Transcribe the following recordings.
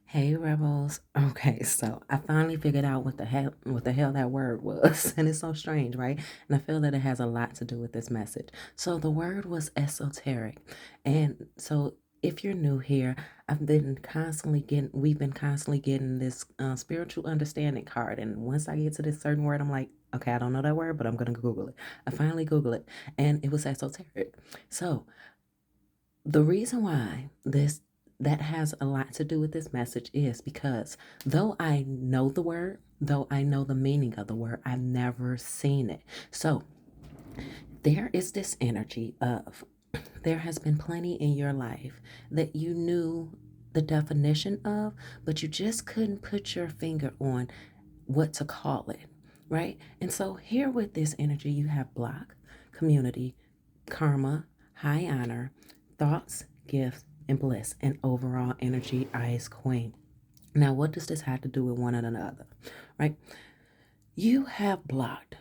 Hey rebels. Okay, so I finally figured out what the hell that word was. And it's so strange, right? And I feel that it has a lot to do with this message. So the word was esoteric. And so if you're new here, we've been constantly getting this spiritual understanding card. And once I get to this certain word, I'm like, okay, I don't know that word, but I'm gonna Google it. I finally Google it, and it was esoteric. So the reason why this that has a lot to do with this message is because though I know the word, though I know the meaning of the word, I've never seen it. So there is this energy of there has been plenty in your life that you knew the definition of, but you just couldn't put your finger on what to call it, right? And so here with this energy, you have block, community, karma, high honor, thoughts, gifts, and bliss, and overall energy, ice queen. Now, what does this have to do with one another, right? You have blocked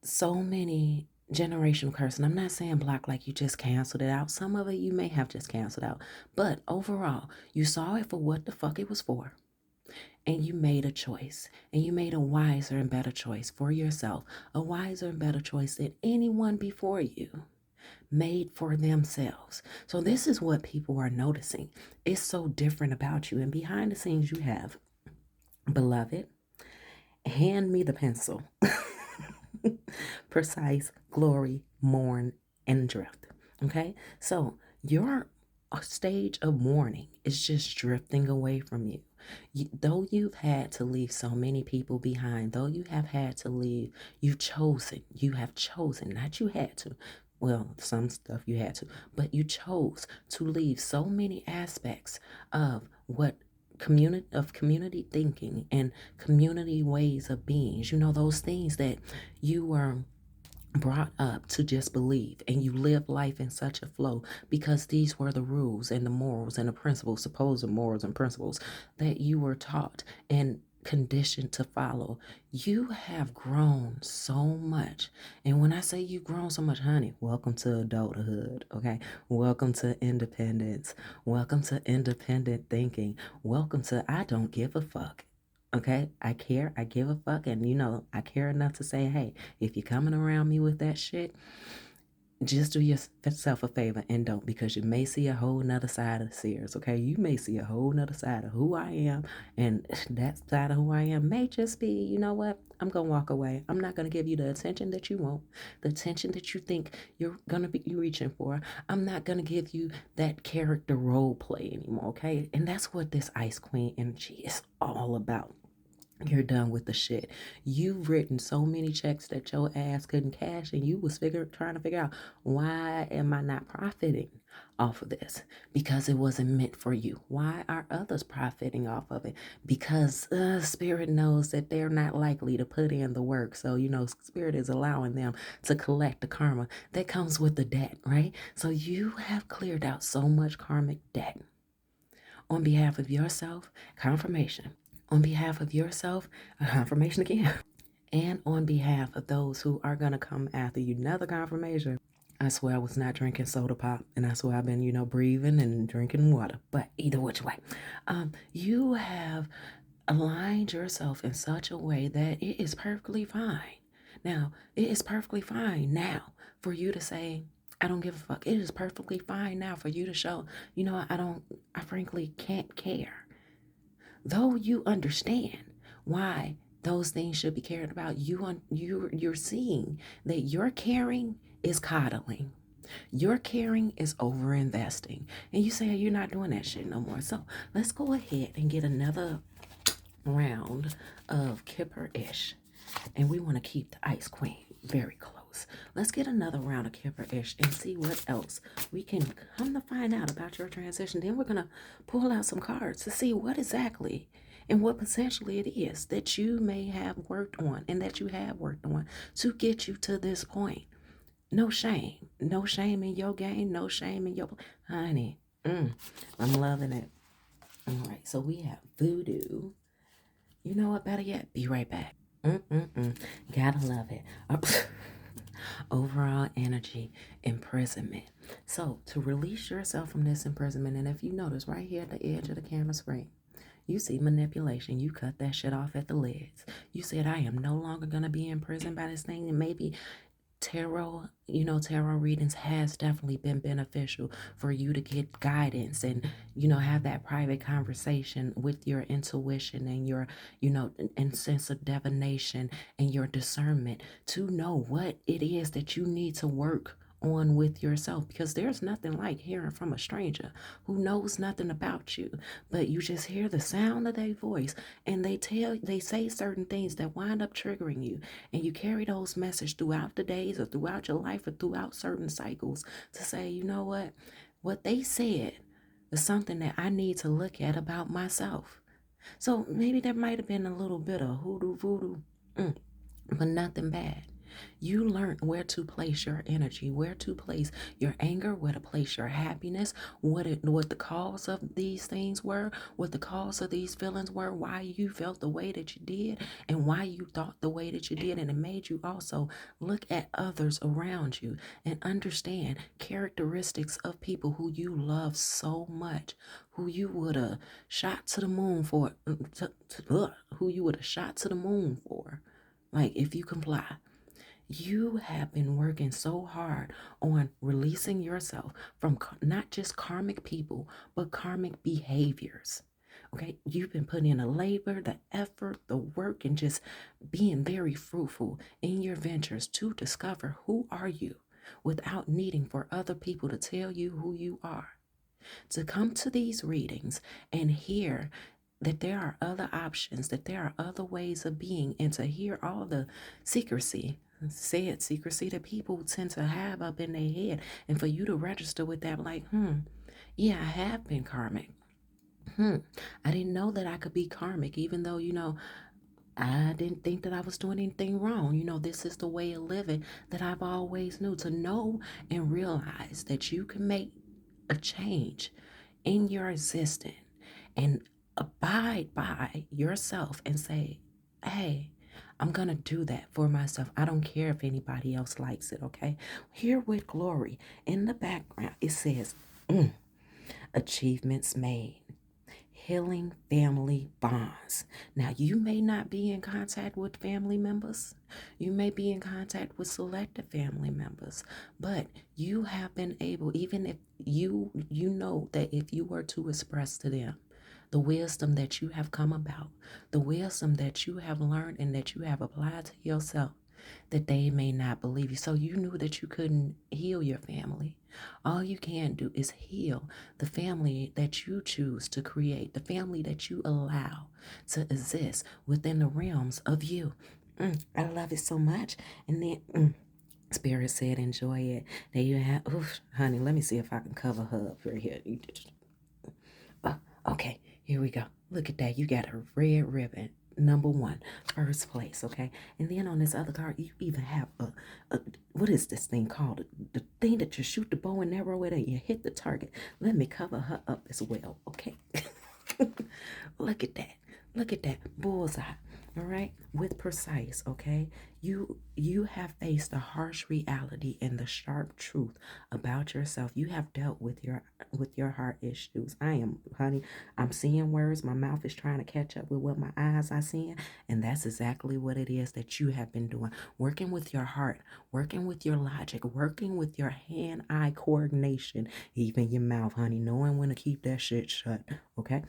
so many generational curses. And I'm not saying block like you just canceled it out. Some of it you may have just canceled out. But overall, you saw it for what the fuck it was for. And you made a choice. And you made a wiser and better choice for yourself. A wiser and better choice than anyone before you made for themselves. So this is what people are noticing. It's so different about you. And behind the scenes you have, beloved, hand me the pencil. Precise, glory, mourn, and drift. Okay? So your stage of mourning is just drifting away from you. Though you've had to leave so many people behind, though you have had to leave, you have chosen, not you had to. Well, some stuff you had to, but you chose to leave so many aspects of what community thinking and community ways of beings. You know, those things that you were brought up to just believe, and you live life in such a flow because these were the rules and the morals and the principles, supposed morals and principles that you were taught and conditioned to follow. You have grown so much. And when I say you've grown so much, honey, welcome to adulthood. Okay, welcome to independence, welcome to independent thinking, welcome to I don't give a fuck. Okay, I care, I give a fuck, and I care enough to say, hey, if you're coming around me with that shit, just do yourself a favor and don't, because you may see a whole nother side of Sears, okay? You may see a whole nother side of who I am, and that side of who I am may just be, you know what? I'm gonna walk away. I'm not gonna give you the attention that you want, the attention that you think you're gonna be you reaching for. I'm not gonna give you that character role play anymore, okay? And that's what this Ice Queen energy is all about. You're done with the shit. You've written so many checks that your ass couldn't cash, and you was trying to figure out, why am I not profiting off of this? Because it wasn't meant for you. Why are others profiting off of it? Because Spirit knows that they're not likely to put in the work. So Spirit is allowing them to collect the karma that comes with the debt, right? So you have cleared out so much karmic debt on behalf of yourself. Confirmation. On behalf of yourself, a confirmation again, and on behalf of those who are going to come after you. Another confirmation. I swear I was not drinking soda pop, and I swear I've been, breathing and drinking water. But either which way, you have aligned yourself in such a way that it is perfectly fine. Now, it is perfectly fine now for you to say, I don't give a fuck. It is perfectly fine now for you to show, I frankly can't care. Though you understand why those things should be cared about, you're seeing that your caring is coddling. Your caring is over investing. And you say you're not doing that shit no more. So let's go ahead and get another round of Kipper Ish. And we want to keep the Ice Queen very close. Let's get another round of Kipper Ish and see what else we can come to find out about your transition. Then we're going to pull out some cards to see what exactly and what potentially it is that you may have worked on and that you have worked on to get you to this point. No shame. No shame in your game. No shame in your... Honey, I'm loving it. All right, so we have Voodoo. You know what? Better yet, be right back. Gotta love it. Overall energy, imprisonment. So to release yourself from this imprisonment, and if you notice right here at the edge of the camera screen, You see manipulation. You cut that shit off at the legs. You said, I am no longer going to be imprisoned by this thing. And maybe tarot, tarot readings has definitely been beneficial for you to get guidance and, have that private conversation with your intuition and your, and sense of divination and your discernment to know what it is that you need to work on with yourself, because there's nothing like hearing from a stranger who knows nothing about you, but you just hear the sound of their voice and they say certain things that wind up triggering you, and you carry those messages throughout the days or throughout your life or throughout certain cycles to say, you know what they said is something that I need to look at about myself. So maybe there might have been a little bit of hoodoo voodoo, but nothing bad. You learned where to place your energy, where to place your anger, where to place your happiness, what the cause of these things were, what the cause of these feelings were, why you felt the way that you did, and why you thought the way that you did. And it made you also look at others around you and understand characteristics of people who you love so much, who you would have shot to the moon for, who you would have shot to the moon for. Like, if you comply. You have been working so hard on releasing yourself from not just karmic people, but karmic behaviors. Okay, you've been putting in the labor, the effort, the work, and just being very fruitful in your ventures to discover who are you without needing for other people to tell you who you are. To come to these readings and hear that there are other options, that there are other ways of being, and to hear all the secrecy, said secrecy that people tend to have up in their head, and for you to register with that, like, yeah, I have been karmic. I didn't know that I could be karmic, even though, I didn't think that I was doing anything wrong. This is the way of living that I've always knew. To know and realize that you can make a change in your existence and abide by yourself and say, hey, I'm going to do that for myself. I don't care if anybody else likes it, okay? Here with Glory, in the background, it says, achievements made. Healing family bonds. Now, you may not be in contact with family members. You may be in contact with selected family members, but you have been able, even if you know that if you were to express to them the wisdom that you have come about, the wisdom that you have learned and that you have applied to yourself, that they may not believe you. So you knew that you couldn't heal your family. All you can do is heal the family that you choose to create, the family that you allow to exist within the realms of you. I love it so much. And then Spirit said, enjoy it. There you have, oof, honey, let me see if I can cover her up right here. Okay, here we go. Look at that. You got a red ribbon. Number one, first place, okay? And then on this other card, you even have a what is this thing called? The thing that you shoot the bow and arrow with and you hit the target. Let me cover her up as well, okay? Look at that. Look at that. Bullseye. All right, with precise, okay? You have faced the harsh reality and the sharp truth about yourself. You have dealt with your heart issues. Honey, I'm seeing words. My mouth is trying to catch up with what my eyes are seeing, and that's exactly what it is that you have been doing. Working with your heart, working with your logic, working with your hand-eye coordination, even your mouth, honey, knowing when to keep that shit shut, okay?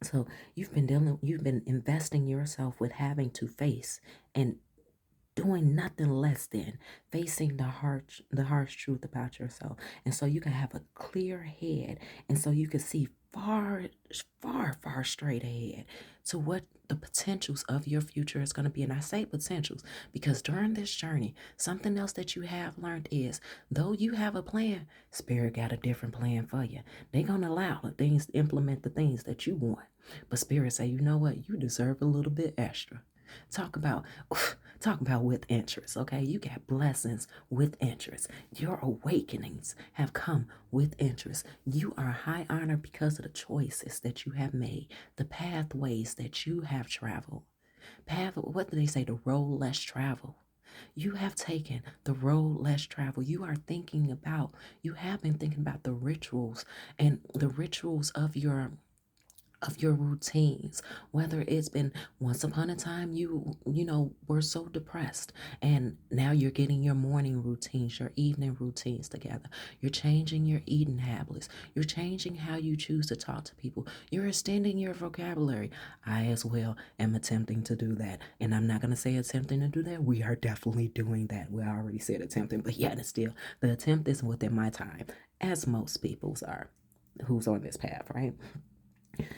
So you've been investing yourself with having to face and doing nothing less than facing the harsh truth about yourself. And so you can have a clear head, and so you can see far, far, far straight ahead to what the potentials of your future is going to be. And I say potentials because during this journey, something else that you have learned is, though you have a plan, Spirit got a different plan for you. They're going to allow the things to implement the things that you want. But Spirit say, you know what? You deserve a little bit extra. Talk about with interest, okay? You got blessings with interest. Your awakenings have come with interest. You are high honor because of the choices that you have made, the pathways that you have traveled. What do they say? The road less traveled. You have taken the road less traveled. You have been thinking about the rituals and the rituals of your of your routines, whether it's been once upon a time you were so depressed, and now you're getting your morning routines, your evening routines together. You're changing your eating habits. You're changing how you choose to talk to people. You're extending your vocabulary. I as well am attempting to do that, and I'm not going to say attempting to do that. We are definitely doing that. We already said attempting, but yet and still the attempt is within my time, as most people's are who's on this path, right?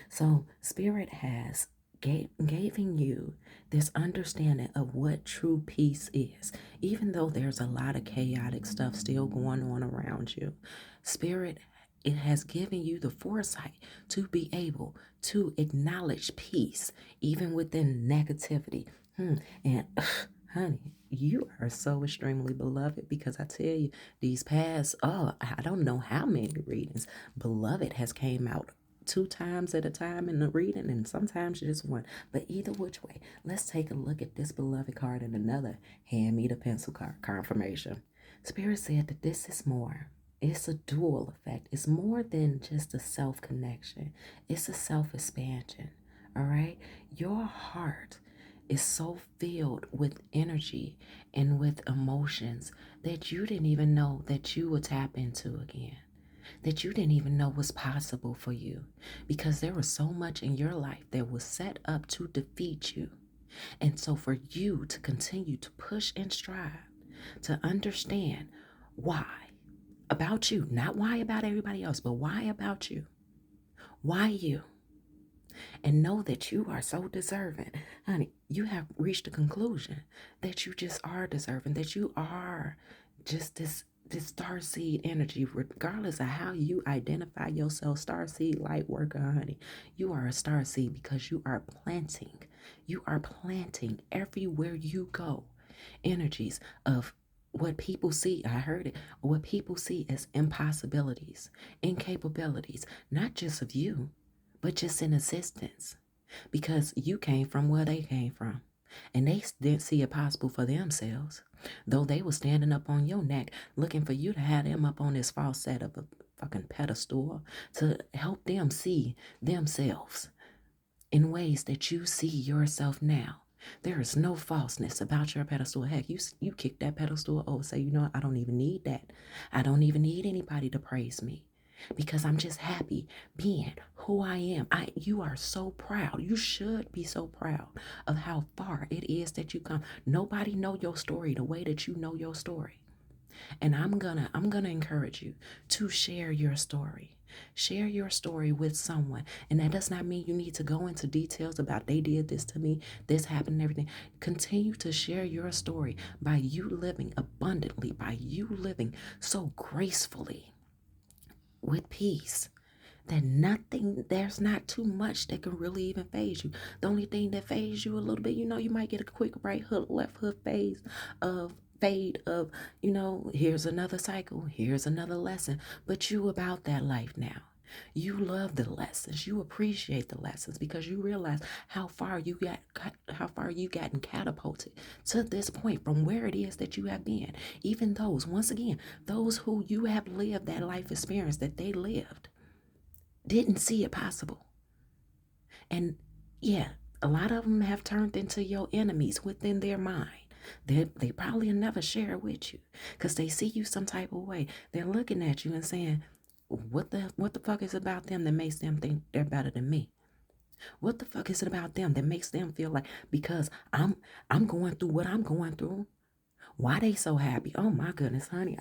So Spirit has giving you this understanding of what true peace is. Even though there's a lot of chaotic stuff still going on around you, Spirit, it has given you the foresight to be able to acknowledge peace even within negativity. And honey, you are so extremely beloved, because I tell you, these past, I don't know how many readings, beloved has came out two times at a time in the reading, and sometimes just one. But either which way, let's take a look at this beloved card and another hand me the pencil card confirmation. Spirit said that this is more. It's a dual effect. It's more than just a self connection, it's a self expansion. All right. Your heart is so filled with energy and with emotions that you didn't even know that you would tap into again, that you didn't even know was possible for you, because there was so much in your life that was set up to defeat you. And so for you to continue to push and strive to understand why about you, not why about everybody else, but why about you, why you, and know that you are so deserving. Honey, you have reached a conclusion that you just are deserving, that you are just this star seed energy, regardless of how you identify yourself. Star seed light worker, honey, you are a star seed because you are planting. You are planting everywhere you go energies of what people see. I heard it. What people see as impossibilities, incapabilities, not just of you, but just in existence, because you came from where they came from, and they didn't see it possible for themselves, though they were standing up on your neck looking for you to have them up on this false set of a fucking pedestal to help them see themselves in ways that you see yourself now. There is no falseness about your pedestal. Heck, you kick that pedestal over, say, you know what? I don't even need that. I don't even need anybody to praise me, because I'm just happy being who I am. You are so proud. You should be so proud of how far it is that you come. Nobody know your story the way that you know your story. And I'm gonna encourage you to share your story. Share your story with someone. And that does not mean you need to go into details about they did this to me, this happened, and everything. Continue to share your story by you living abundantly, by you living so gracefully with peace, that there's not too much that can really even phase you. The only thing that phases you a little bit, you might get a quick right hook, left hook phase of fade of, here's another cycle, here's another lesson. But you about that life now. You love the lessons. You appreciate the lessons because you realize how far you gotten catapulted to this point from where it is that you have been. Even those, once again, those who you have lived that life experience that they lived didn't see it possible. And yeah, a lot of them have turned into your enemies within their mind. They probably never share it with you because they see you some type of way. They're looking at you and saying, what the fuck is about them that makes them think they're better than me? What the fuck is it about them that makes them feel like, because I'm going through what I'm going through, why they so happy? Oh my goodness, honey,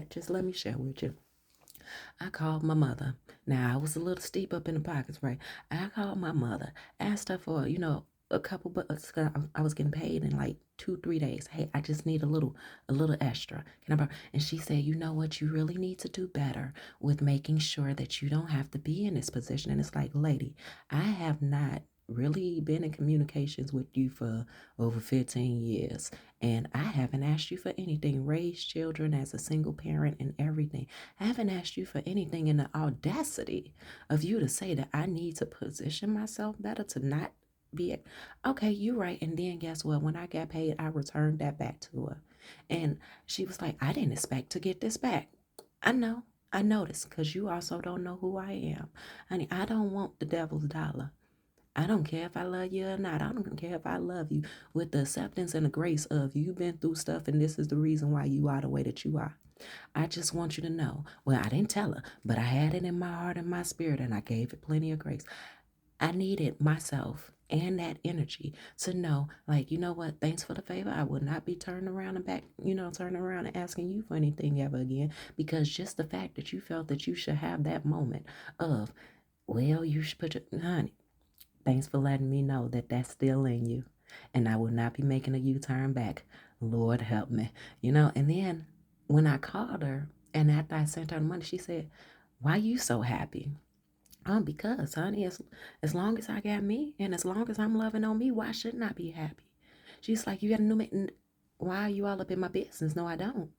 just let me share with you. I called my mother. Now, I was a little steep up in the pockets, right? I called my mother, asked her for, a couple bucks. I was getting paid in like 2, 3 days. Hey, I just need a little extra. Can I borrow? And she said, you know what? You really need to do better with making sure that you don't have to be in this position. And it's like, lady, I have not really been in communications with you for over 15 years. And I haven't asked you for anything, raised children as a single parent and everything. I haven't asked you for anything, in the audacity of you to say that I need to position myself better to not be okay, you're right. And then guess what? When I got paid, I returned that back to her. And she was like, I didn't expect to get this back. I know. I noticed because you also don't know who I am. Honey, I don't want the devil's dollar. I don't care if I love you or not. I don't care if I love you with the acceptance and the grace of you've been through stuff and this is the reason why you are the way that you are. I just want you to know. Well, I didn't tell her, but I had it in my heart and my spirit and I gave it plenty of grace. I needed myself and that energy to know, like, you know what, thanks for the favor. I will not be turning around and back, turning around and asking you for anything ever again. Because just the fact that you felt that you should have that moment of, well, you should put your, honey, thanks for letting me know that that's still in you. And I will not be making a U turn back. Lord help me. And then when I called her and after I sent her the money, she said, why you so happy? Because, honey, as long as I got me and as long as I'm loving on me, why shouldn't I be happy? She's like, you got a new man. Why are you all up in my business? No, I don't.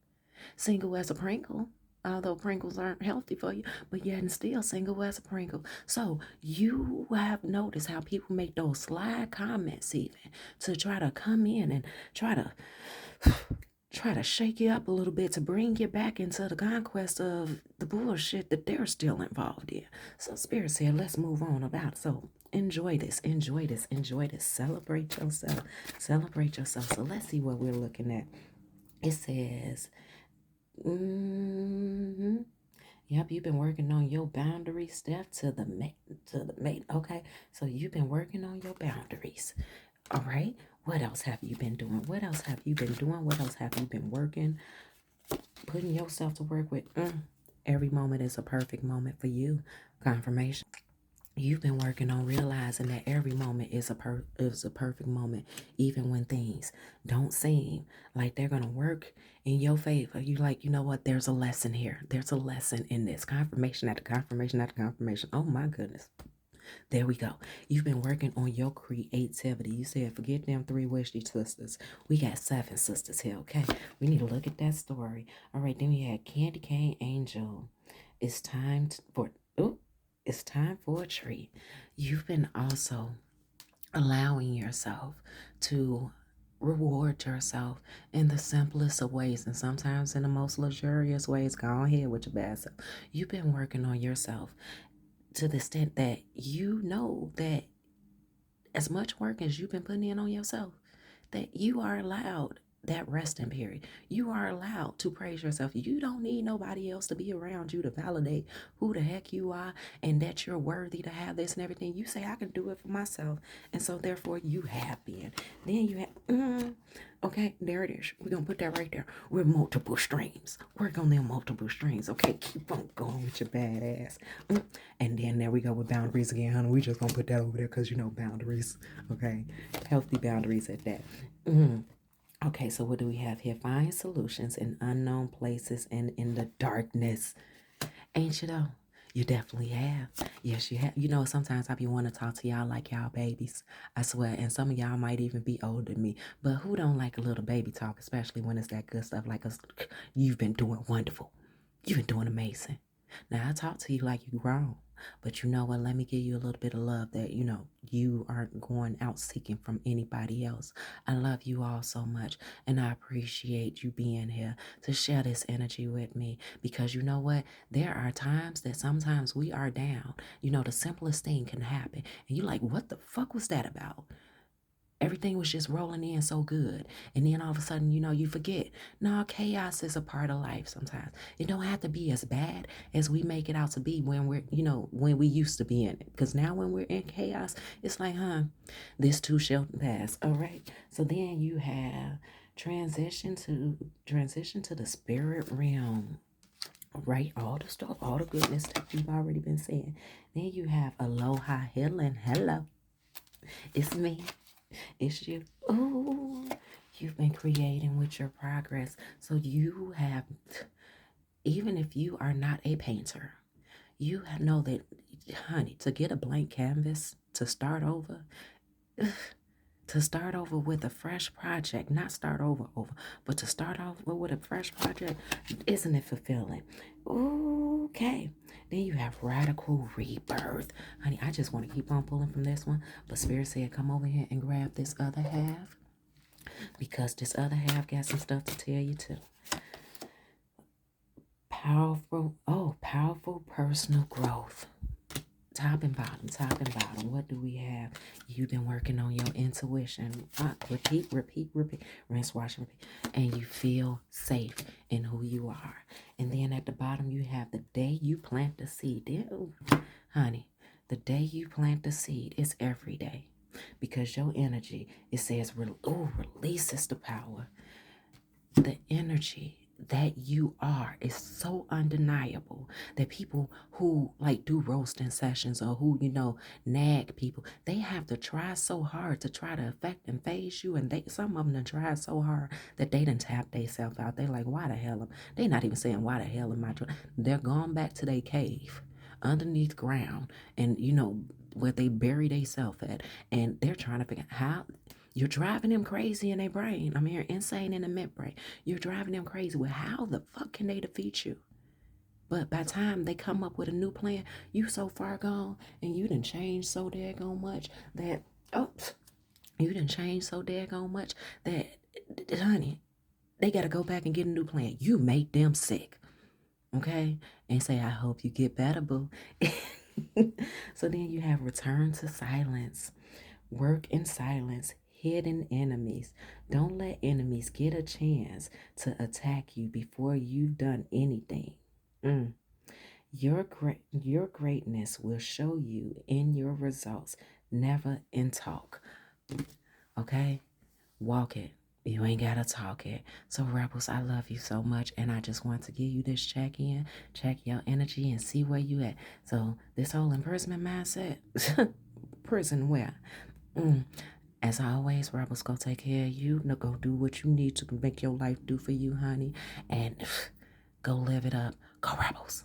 Single as a Pringle, although Pringles aren't healthy for you, but yet and still single as a Pringle. So you have noticed how people make those sly comments even to try to come in and try to shake you up a little bit to bring you back into the conquest of the bullshit that they're still involved in. So Spirit said, let's move on about it. So enjoy this, enjoy this, enjoy this. Celebrate yourself. Celebrate yourself. So let's see what we're looking at. It says, yep, you've been working on your boundaries, Steph, to the mate. Okay, so you've been working on your boundaries. All right. What else have you been doing? What else have you been doing? What else have you been working? Putting yourself to work with. Every moment is a perfect moment for you. Confirmation. You've been working on realizing that every moment is a perfect moment, even when things don't seem like they're gonna work in your favor. You like, you know what? There's a lesson here. There's a lesson in this. Confirmation after confirmation after confirmation. Oh my goodness. There we go. You've been working on your creativity. You said, forget them 3 Wishy sisters. We got 7 sisters here, okay? We need to look at that story. All right, then we had Candy Cane Angel. It's time it's time for a treat. You've been also allowing yourself to reward yourself in the simplest of ways and sometimes in the most luxurious ways. Go ahead with your bad self. You've been working on yourself to the extent that you know that as much work as you've been putting in on yourself, that you are allowed that resting period. You are allowed to praise yourself. You don't need nobody else to be around you to validate who the heck you are and that you're worthy to have this and everything. You say, I can do it for myself. And so therefore you have been. Then you have, okay, there it is. We're going to put that right there. We're multiple streams. Work on them multiple streams. Okay, keep on going with your badass. And then there we go with boundaries again, honey. We just going to put that over there because, boundaries. Okay, healthy boundaries at that. Okay, so what do we have here? Find solutions in unknown places and in the darkness. Ain't you though? You definitely have. Yes, you have. Sometimes I be wanting to talk to y'all like y'all babies. I swear. And some of y'all might even be older than me. But who don't like a little baby talk, especially when it's that good stuff like us? You've been doing wonderful. You've been doing amazing. Now I talk to you like you grown. But you know what? Let me give you a little bit of love that, you aren't going out seeking from anybody else. I love you all so much. And I appreciate you being here to share this energy with me. Because you know what? There are times that sometimes we are down. The simplest thing can happen. And you're like, what the fuck was that about? Everything was just rolling in so good. And then all of a sudden, you forget. No, chaos is a part of life sometimes. It don't have to be as bad as we make it out to be when when we used to be in it. Because now when we're in chaos, it's like, this too shall pass. All right. So then you have transition to the spirit realm. Right, all the stuff, all the goodness that you've already been saying. Then you have aloha healing. Hello, it's me. It's you. Oh, you've been creating with your progress. So you have, even if you are not a painter, you know that, honey, to get a blank canvas, to start over, with a fresh project, not start over, but to start over with a fresh project, isn't it fulfilling? Okay. Then you have radical rebirth. Honey, I just want to keep on pulling from this one, but Spirit said, come over here and grab this other half because this other half got some stuff to tell you too. Powerful personal growth. Top and bottom, top and bottom. What do we have? You've been working on your intuition. Repeat, rinse, wash, repeat. And you feel safe in who you are. And then at the bottom, you have the day you plant the seed. Ooh, honey, the day you plant the seed is every day. Because your energy, it says, releases the power. The energy that you are is so undeniable that people who like do roasting sessions or who nag people, they have to try so hard to try to affect and phase you, and some of them done try so hard that they done tap themselves out. They like, why the hell they not even saying why the hell am I trying. They're going back to their cave underneath ground, and where they bury themselves at, and they're trying to figure out how. You're driving them crazy in their brain. I mean, you're insane in the midbrain. You're driving them crazy. Well, how the fuck can they defeat you? But by the time they come up with a new plan, you so far gone and you done changed so daggone much that, you done changed so daggone much that, honey, they got to go back and get a new plan. You make them sick, okay? And say, I hope you get better, boo. So then you have return to silence. Work in silence. Hidden enemies. Don't let enemies get a chance to attack you before you've done anything. Your greatness will show you in your results, never in talk. Okay? Walk it. You ain't gotta talk it. So, Rebels, I love you so much, and I just want to give you this check-in, check your energy, and see where you at. So, this whole imprisonment mindset, prison where? As always, Rebels, go take care of you. Now go do what you need to make your life do for you, honey, and go live it up. Go, Rebels.